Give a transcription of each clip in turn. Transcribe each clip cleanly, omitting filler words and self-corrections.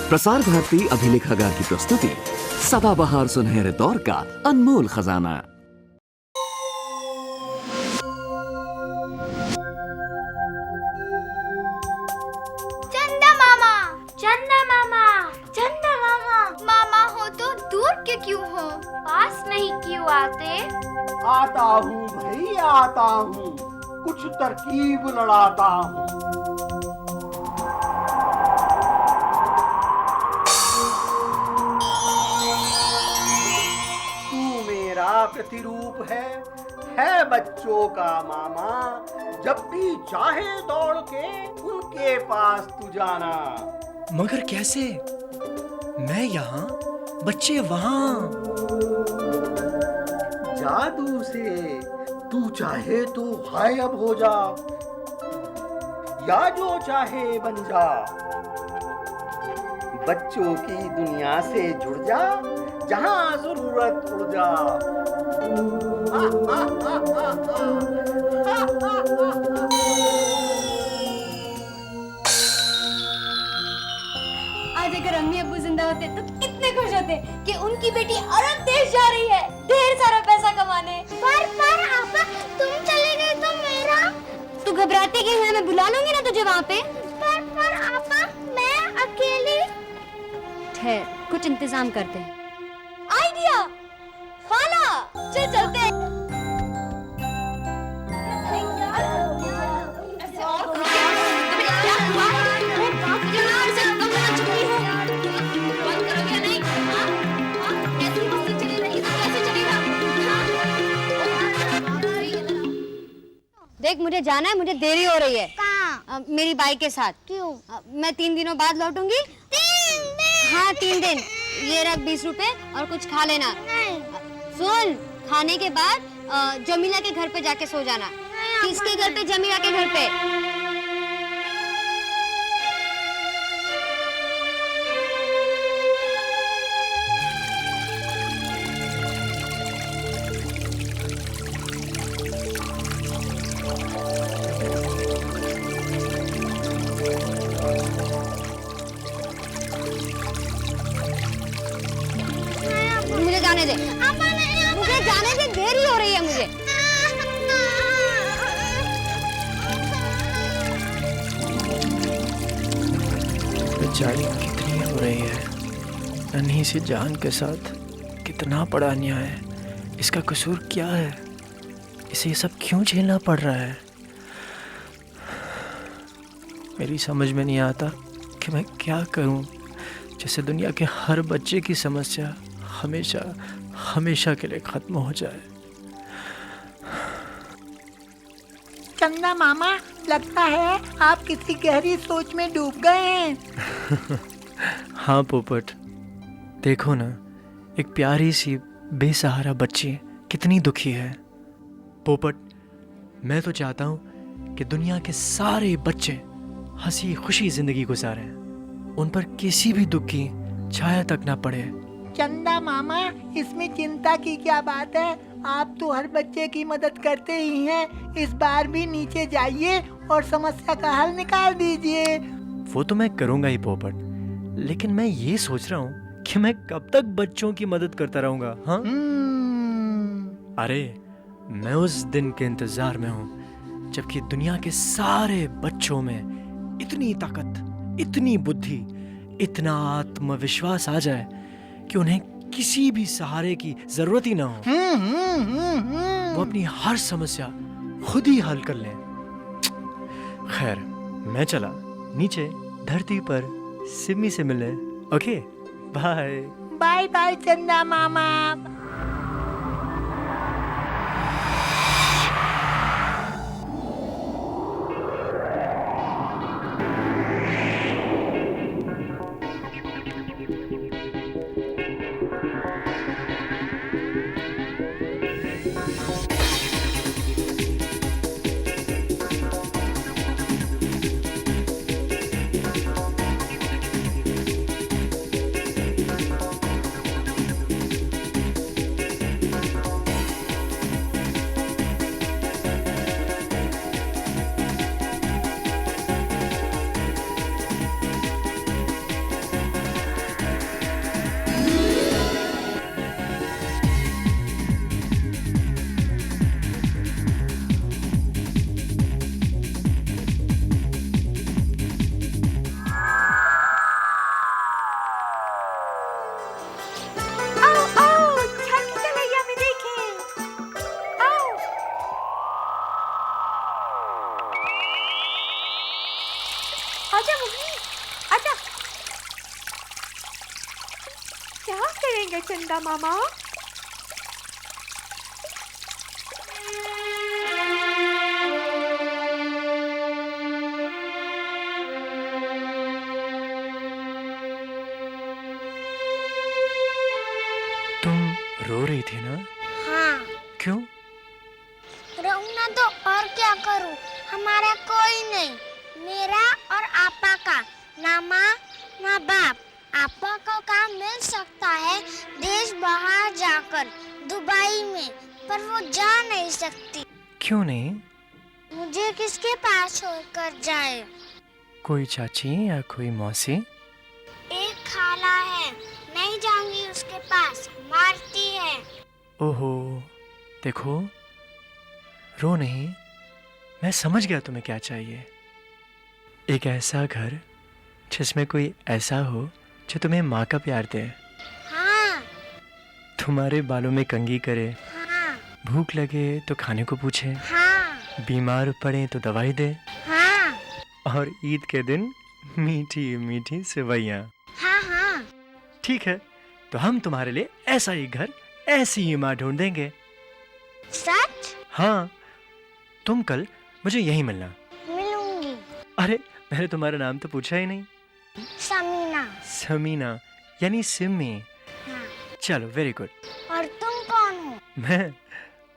प्रसार भारती अभिलेखागार की प्रस्तुति सदाबहार सुनहरे दौर का अनमोल खजाना। चंदा मामा, चंदा मामा, चंदा मामा। मामा हो तो दूर के क्यों हो, पास नहीं क्यों आते? आता हूँ भाई आता हूँ, कुछ तरकीब लड़ाता हूँ। तू मेरा प्रतिरूप है बच्चों का मामा। जब भी चाहे दौड़ के उनके पास तू जाना। मगर कैसे? मैं यहाँ, बच्चे वहाँ। जादू से तू चाहे तो गायब हो जा, या जो चाहे बन जा। बच्चों की दुनिया से जुड़ जा, जहाँ जरूरत उड़ जा। आज अगर अम्मी अब्बू जिंदा होते तो कितने खुश होते कि उनकी बेटी अरब देश जा रही है ढेर सारा पैसा कमाने। पर आपा, तुम चले गए तो मेरा। तू घबराती क्यों है? मैं बुला लूंगी ना तुझे वहाँ पे। पर आपा, मैं अकेली। ठहर, कुछ इंतजाम करते हैं। आइडिया, खाला, चल चलते हैं। देख, मुझे जाना है, मुझे देरी हो रही है। कहाँ? मेरी बाइक के साथ। क्यों? मैं 3 दिनों बाद लौटूंगी। 3 दिन? हाँ, 3 दिन। ये रख 20 रुपए और कुछ खा लेना। नहीं। सुन, खाने के बाद जमीला के घर पे जाके सो जाना। किसके घर पे? जमीला के घर पे। मुझे जाने दे। मुझे जाने दे, देरी हो रही है मुझे। बेचारी कितनी हो रही है, नन्ही सी जान के साथ। कितना बड़ा अन्याय है। इसका कसूर क्या है? इसे ये सब क्यों झेलना पड़ रहा है? मेरी समझ में नहीं आता कि मैं क्या करूं जैसे दुनिया के हर बच्चे की समस्या हमेशा हमेशा के लिए खत्म हो जाए। चंदा मामा, लगता है आप किसी गहरी सोच में डूब गए हैं। हाँ पोपट, देखो ना, एक प्यारी सी बेसहारा बच्ची कितनी दुखी है। पोपट, मैं तो चाहता हूँ कि दुनिया के सारे बच्चे हंसी खुशी जिंदगी गुजारें, उन पर किसी भी दुख की छाया तक ना पड़े। चंदा मामा, इसमें चिंता की क्या बात है? आप तो हर बच्चे की मदद करते ही हैं। इस बार भी नीचे जाइए और समस्या का हल निकाल दीजिए। वो तो मैं करूँगा ही पोपट, लेकिन मैं ये सोच रहा हूँ कि मैं कब तक बच्चों की मदद करता रहूँगा। हाँ? अरे, मैं उस दिन के इंतजार में हूँ जबकि दुनिया के सारे बच्चों में इतनी ताकत, इतनी बुद्धि, इतना आत्मविश्वास आ जाए कि उन्हें किसी भी सहारे की जरूरत ही ना हो। वो अपनी हर समस्या खुद ही हल कर लें। खैर, मैं चला नीचे धरती पर सिमी से मिलने। Okay, bye. बाय बाय चंदा मामा। आजा मुगली, आजा। क्या करेंगे चंदा मामा? तुम रो रही थी ना? हाँ, क्यों? रहूं ना तो और क्या करूं? हमारा कोई नहीं, मेरा और आपा का, ना माँ ना बाप। आपा को काम मिल सकता है देश बाहर जाकर, दुबई में, पर वो जा नहीं सकती। क्यों नहीं? मुझे किसके पास छोड़कर जाए? कोई चाची या कोई मौसी? एक खाला है, नहीं जाऊंगी उसके पास, मारती है। ओहो, देखो, रो नहीं। मैं समझ गया तुम्हें क्या चाहिए। एक ऐसा घर जिसमें कोई ऐसा हो जो तुम्हें माँ का प्यार दे, हाँ तुम्हारे बालों में कंघी करे, हाँ भूख लगे तो खाने को पूछे, हाँ बीमार पड़े तो दवाई दे, हाँ और ईद के दिन मीठी मीठी सेवइयाँ। हाँ हाँ। ठीक है, तो हम तुम्हारे लिए ऐसा ही घर, ऐसी ही माँ ढूंढ देंगे। सच? हाँ, तुम कल मुझे यहीं मिलना। मिलूंगी। अरे, मैंने तुम्हारा नाम तो पूछा ही नहीं। समीना। समीना यानी सिमी। हाँ। चलो, वेरी गुड। और तुम कौन हो? मैं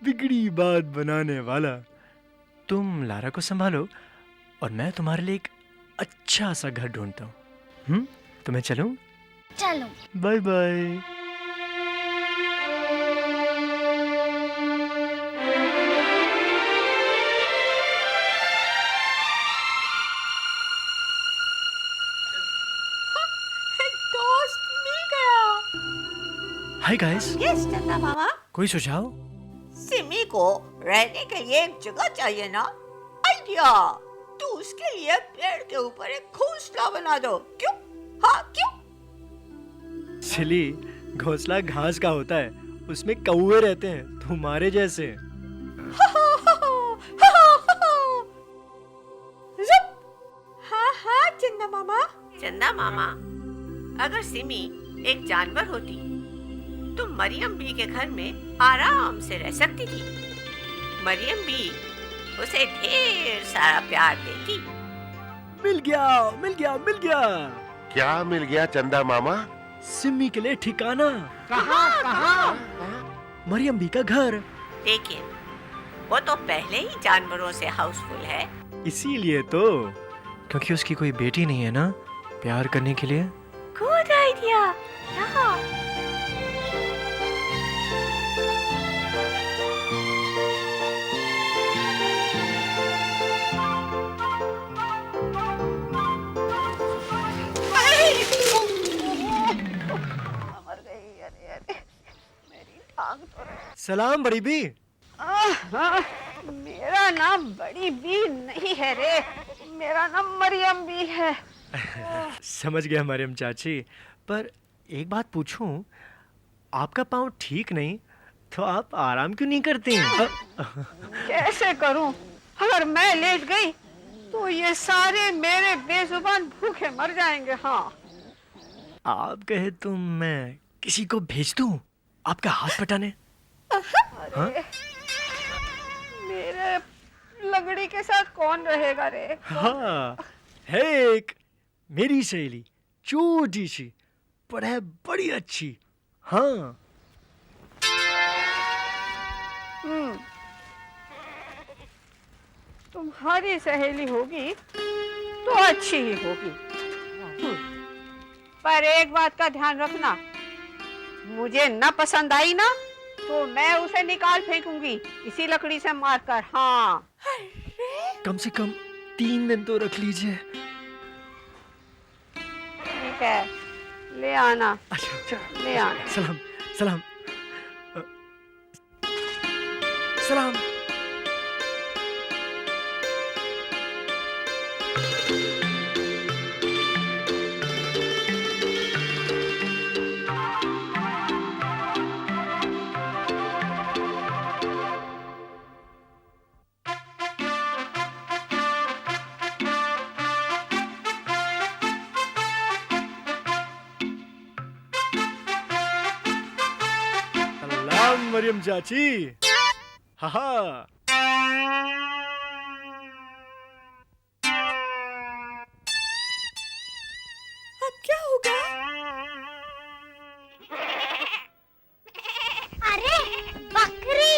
बिगड़ी बात बनाने वाला। तुम लारा को संभालो और मैं तुम्हारे लिए एक अच्छा सा घर ढूंढता हूँ। तो मैं चलूं? चलो। Bye bye. दोस्त मिल गया। हाय गाइस, यस चंदा मामा। कोई सुझाव? सिमी को रहने के लिए एक जगह चाहिए ना? आइडिया। तू उसके लिए पेड़ के ऊपर एक घोंसला बना दो। क्यों? हाँ क्यों? सिली, घोंसला घास का होता है, उसमें कौवे रहते हैं तुम्हारे जैसे। हाँ हाँ चंदा मामा। चंदा मामा, अगर सिमी एक जानवर होती तो मरियम बी के घर में आराम से रह सकती थी। मरियम बी उसे ढेर सारा प्यार देती। मिल गया, मिल गया, मिल गया। क्या मिल गया चंदा मामा? सिमी के लिए ठिकाना। कहाँ कहाँ? मरियम बी का घर। लेकिन वो तो पहले ही जानवरों से हाउसफुल है। इसीलिए तो, क्योंकि उसकी कोई बेटी नहीं है ना प्यार करने के लिए। Good idea. सलाम बड़ी बी। मेरा नाम बड़ी बी नहीं है रे, मेरा नाम मरियम बी है। समझ गया मरियम चाची, पर एक बात पूछूं, आपका पाँव ठीक नहीं तो आप आराम क्यों नहीं करती? कैसे करूं? अगर मैं लेट गई तो ये सारे मेरे बेजुबान भूखे मर जाएंगे। हाँ, आप कहे तो मैं किसी को भेज दूं आपका हाथ पटाने? हाँ? मेरे लगड़ी के साथ कौन रहेगा रे? हाँ, है एक मेरी सहेली, छोटी सी पर है बड़ी अच्छी। हाँ। तुम्हारी सहेली होगी तो अच्छी ही होगी। पर एक बात का ध्यान रखना, मुझे न पसंद आई ना तो मैं उसे निकाल फेंकूंगी इसी लकड़ी से मारकर। हाँ, कम से कम 3 दिन तो रख लीजिए। ठीक है, ले आना। अच्छा, ले आना। सलाम, सलाम, सलाम। मरियम चाची। हा। अब क्या होगा? अरे बकरी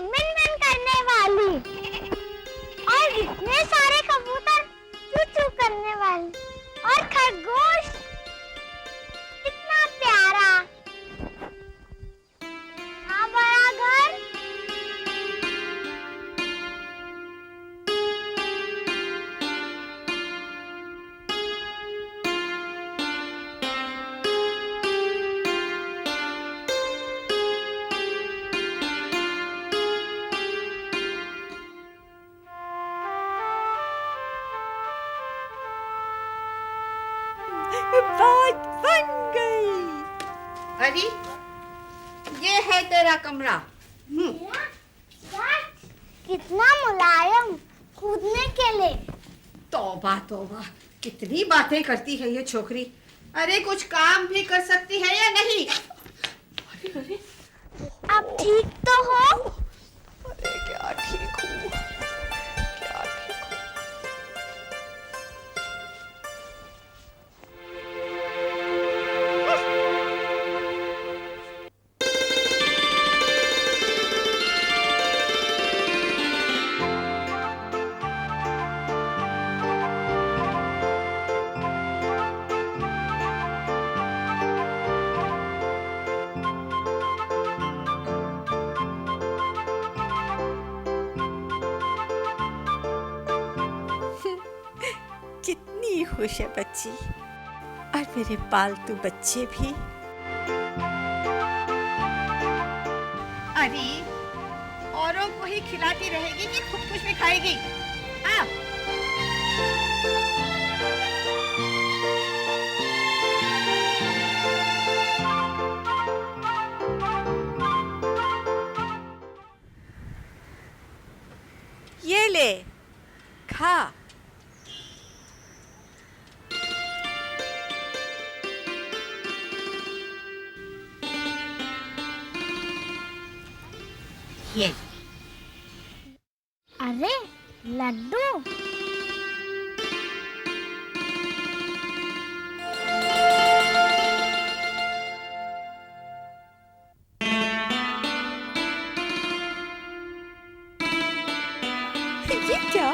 मिन करने वाली और इतने सारे कबूतर चू चू करने वाले और खरगोश कितना प्यारा। हाँ बड़ा घर। बात बन गई। अरे ये है तेरा कमरा। कितना मुलायम कूदने के लिए। तौबा तौबा, कितनी बातें करती है ये छोकरी। अरे कुछ काम भी कर सकती है या नहीं? अरे अरे, अब ठीक तो हो? अरे क्या ठीक हूँ, क्या ठीक हूँ। कितनी खुश है बच्ची, और मेरे पालतू बच्चे भी। अरे औरों को ही खिलाती रहेगी कि खुद कुछ भी खाएगी? हाँ। ये ले, खा। ये अरे लड्डू। ये क्या?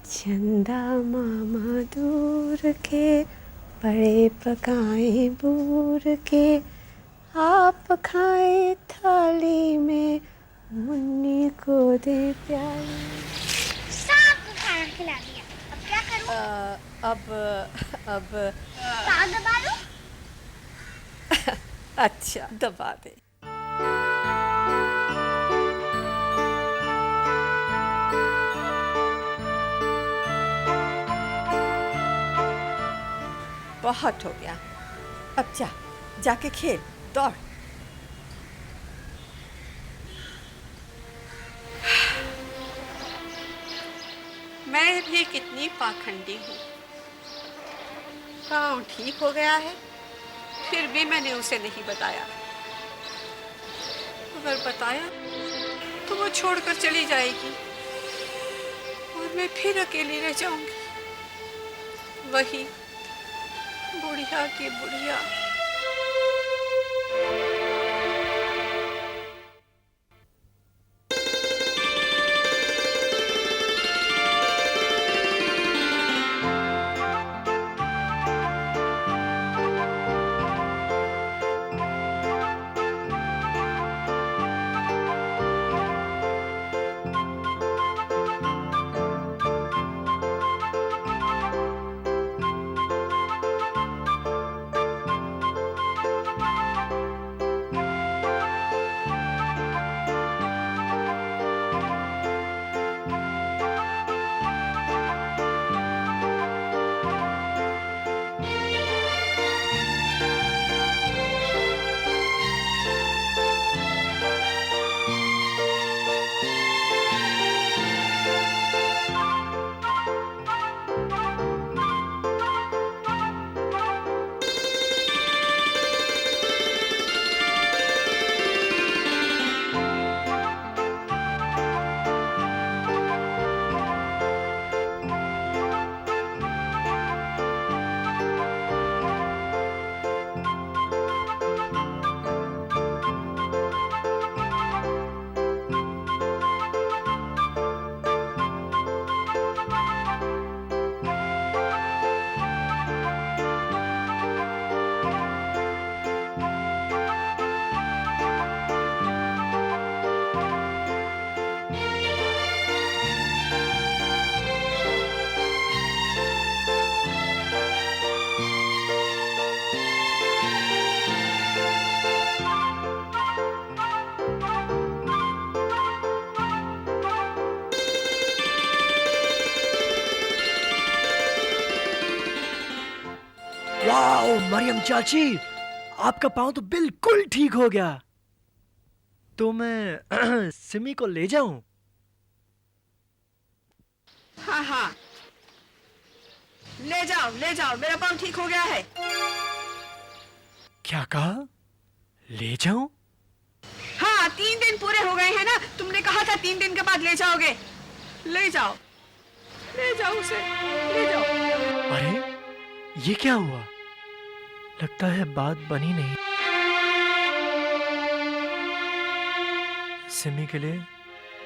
चंदा मामा दूर के बड़े पकाए बूर के, आप खाए थाली में मुन्नी को दे प्याली। सबको खाना खिला दिया, अब क्या करूं? अब पाँव दबा लूं? अच्छा दबा दे। बहुत हो गया, अब जाके खेल, दौड़। मैं भी कितनी पाखंडी हूँ। पाँव ठीक हो गया है, फिर भी मैंने उसे नहीं बताया। अगर बताया तो वो छोड़कर चली जाएगी और मैं फिर अकेली रह जाऊंगी। वही बुढ़िया की बुढ़िया। वाओ मरियम चाची, आपका पाँव तो बिल्कुल ठीक हो गया। तो मैं सिमी को ले जाऊं? हाँ हाँ, ले जाओ मेरा पाँव ठीक हो गया है। क्या कहा? ले जाऊं? हाँ, 3 दिन पूरे हो गए हैं ना, तुमने कहा था 3 दिन के बाद ले जाओगे। ले जाओ उसे, ले जाओ। अरे ये क्या हुआ? लगता है बात बनी नहीं। सिमी के लिए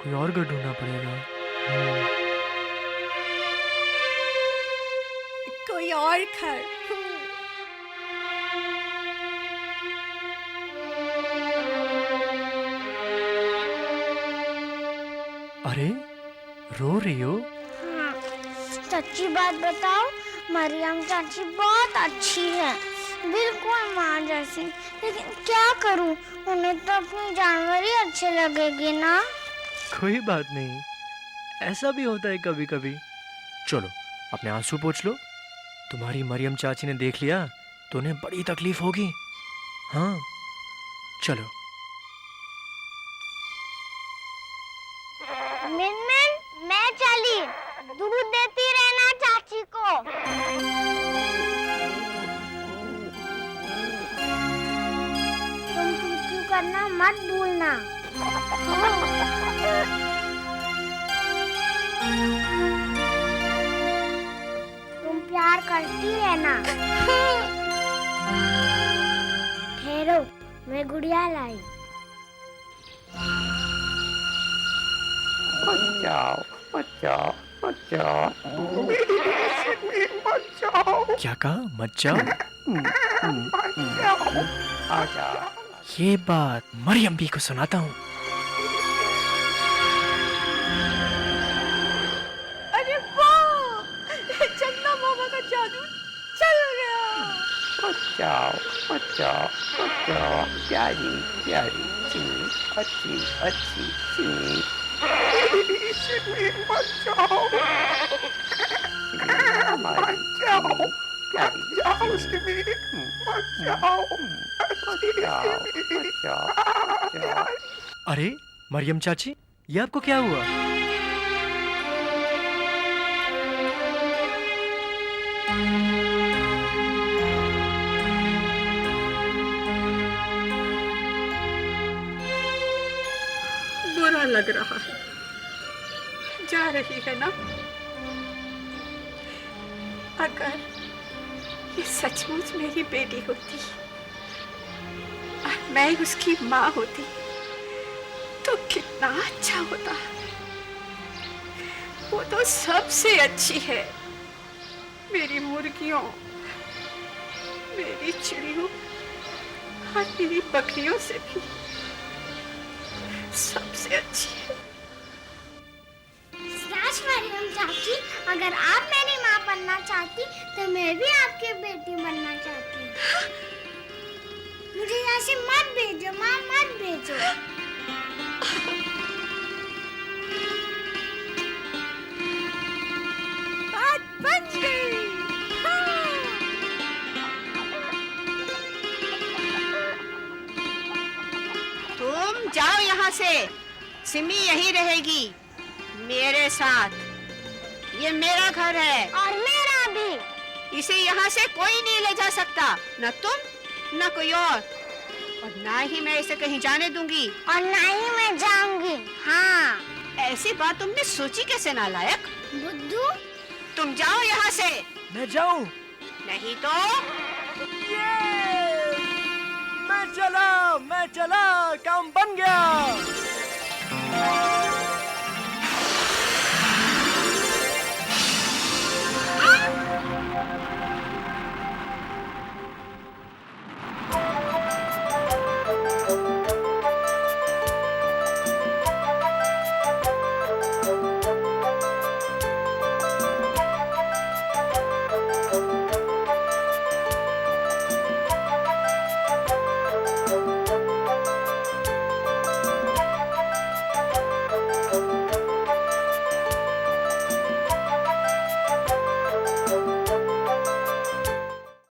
कोई और घर ढूंढना पड़ेगा। कोई और घर। अरे रो रही हो? सच्ची बात बताओ, मरियम चाची बहुत अच्छी है, बिल्कुल माँ जैसी। लेकिन क्या करूँ, उन्हें तो अपनी जानवर ही अच्छे लगेगी ना। कोई बात नहीं, ऐसा भी होता है कभी कभी। चलो अपने आंसू पोंछ लो। तुम्हारी मरियम चाची ने देख लिया तो उन्हें बड़ी तकलीफ होगी। हाँ चलो। मिनमिन, मैं चली, दूध देती रहना चाची को। तुम चूचू करना मत भूलना। तुम प्यार करती रहना। ठहरो, मैं गुड़िया लाई। क्या कहा? मत जाओ। ये बात मरियम भी को सुनाता हूँ। अरे वाह, चंदा मामा का जादू चल गया। प्यारी प्यारी सिमी, अच्छी अच्छी सिमी। अरे मरियम चाची, ये आपको क्या हुआ? बुरा लग रहा है। जा रही है ना? अगर ये सचमुच मेरी बेटी होती और मैं उसकी माँ होती तो कितना अच्छा होता। वो तो सबसे अच्छी है, मेरी मुर्गियों, मेरी चिड़ियों और मेरी बकरियों से भी सबसे अच्छी है। मरियम चाची, अगर आप मेरी माँ बनना चाहती तो मैं भी आपकी बेटी बनना चाहती हूँ। मुझे यहाँ से मत भेजो माँ, मत भेजो। बात बन गई। तुम जाओ यहाँ से, सिमी यहीं रहेगी मेरे साथ। ये मेरा घर है और मेरा भी। इसे यहाँ से कोई नहीं ले जा सकता, न तुम न कोई और ना ही मैं इसे कहीं जाने दूंगी। और ना ही मैं जाऊंगी। हाँ, ऐसी बात तुमने सोची कैसे नालायक? बुद्धू, तुम जाओ यहाँ से। मैं जाऊं? नहीं तो मैं चला, काम बन गया।